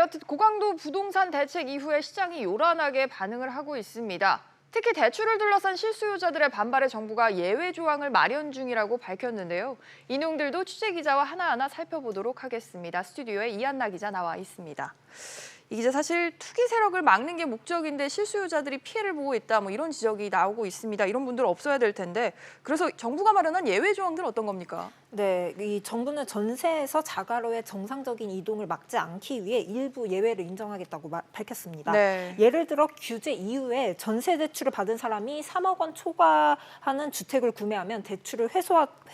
그렇듯 고강도 부동산 대책 이후에 시장이 요란하게 반응을 하고 있습니다. 특히 대출을 둘러싼 실수요자들의 반발에 정부가 예외 조항을 마련 중이라고 밝혔는데요. 이 내용들도 취재 기자와 하나하나 살펴보도록 하겠습니다. 스튜디오에 이한나 기자 나와 있습니다. 이 기자, 사실 투기 세력을 막는 게 목적인데 실수요자들이 피해를 보고 있다, 이런 지적이 나오고 있습니다. 이런 분들 없어야 될 텐데, 그래서 정부가 마련한 예외 조항들 어떤 겁니까? 네, 이 정부는 전세에서 자가로의 정상적인 이동을 막지 않기 위해 일부 예외를 인정하겠다고 밝혔습니다. 네. 예를 들어 규제 이후에 전세 대출을 받은 사람이 3억 원 초과하는 주택을 구매하면 대출을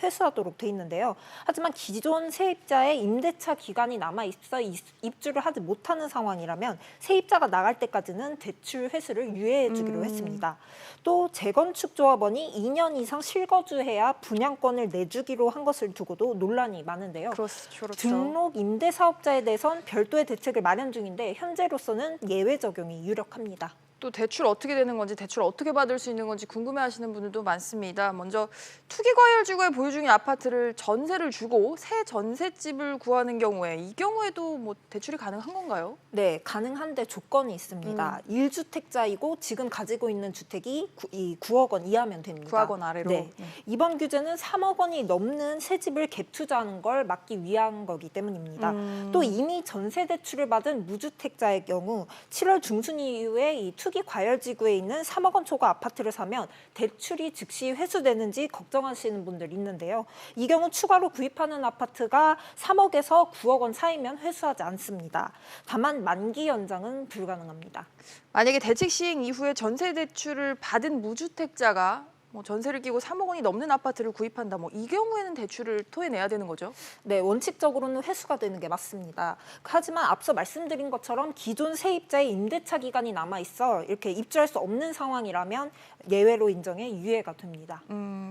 회수하도록 돼 있는데요. 하지만 기존 세입자의 임대차 기간이 남아 있어 입주를 하지 못하는 상황이라면 세입자가 나갈 때까지는 대출 회수를 유예해 주기로 했습니다. 또 재건축 조합원이 2년 이상 실거주해야 분양권을 내주기로 한 것을 두고도 논란이 많은데요. 그렇죠. 등록 임대사업자에 대해선 별도의 대책을 마련 중인데 현재로서는 예외 적용이 유력합니다. 또 대출 어떻게 되는 건지, 대출 어떻게 받을 수 있는 건지 궁금해하시는 분들도 많습니다. 먼저 투기과열지구에 보유 중인 아파트를 전세를 주고 새 전셋집을 구하는 경우에 이 경우에도 대출이 가능한 건가요? 네, 가능한데 조건이 있습니다. 1주택자이고 지금 가지고 있는 주택이 9억 원 이하면 됩니다. 9억 원 아래로. 네. 이번 규제는 3억 원이 넘는 새 집을 갭 투자하는 걸 막기 위한 거기 때문입니다. 또 이미 전세 대출을 받은 무주택자의 경우 7월 중순 이후에 이 투기 과열지구에 있는 3억 원 초과 아파트를 사면 대출이 즉시 회수되는지 걱정하시는 분들 있는데요. 이 경우 추가로 구입하는 아파트가 3억에서 9억 원 사이면 회수하지 않습니다. 다만 만기 연장은 불가능합니다. 만약에 대책 시행 이후에 전세 대출을 받은 무주택자가 전세를 끼고 3억 원이 넘는 아파트를 구입한다, 이 경우에는 대출을 토해내야 되는 거죠? 네, 원칙적으로는 회수가 되는 게 맞습니다. 하지만 앞서 말씀드린 것처럼 기존 세입자의 임대차 기간이 남아 있어 이렇게 입주할 수 없는 상황이라면 예외로 인정해 유예가 됩니다.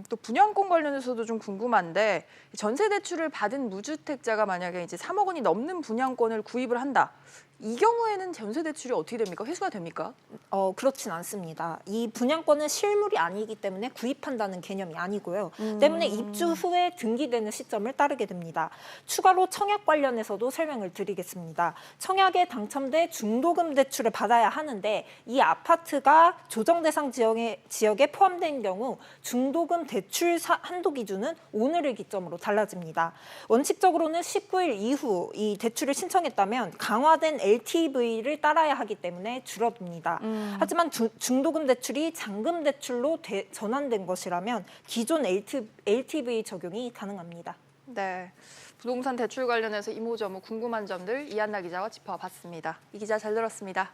또 분양권 관련해서도 좀 궁금한데, 전세 대출을 받은 무주택자가 만약에 이제 3억 원이 넘는 분양권을 구입을 한다. 이 경우에는 전세 대출이 어떻게 됩니까? 회수가 됩니까? 그렇진 않습니다. 이 분양권은 실물이 아니기 때문에 구입한다는 개념이 아니고요. 때문에 입주 후에 등기되는 시점을 따르게 됩니다. 추가로 청약 관련해서도 설명을 드리겠습니다. 청약에 당첨돼 중도금 대출을 받아야 하는데 이 아파트가 조정 대상 지역에 포함된 경우 중도금 대출 한도 기준은 오늘을 기점으로 달라집니다. 원칙적으로는 19일 이후 이 대출을 신청했다면 강화된 LTV를 따라야 하기 때문에 줄어듭니다. 하지만 중도금 대출이 잔금 대출로 전환된 것이라면 기존 LTV 적용이 가능합니다. 네, 부동산 대출 관련해서 이모저모 궁금한 점들 이한나 기자와 짚어봤습니다. 이 기자 잘 들었습니다.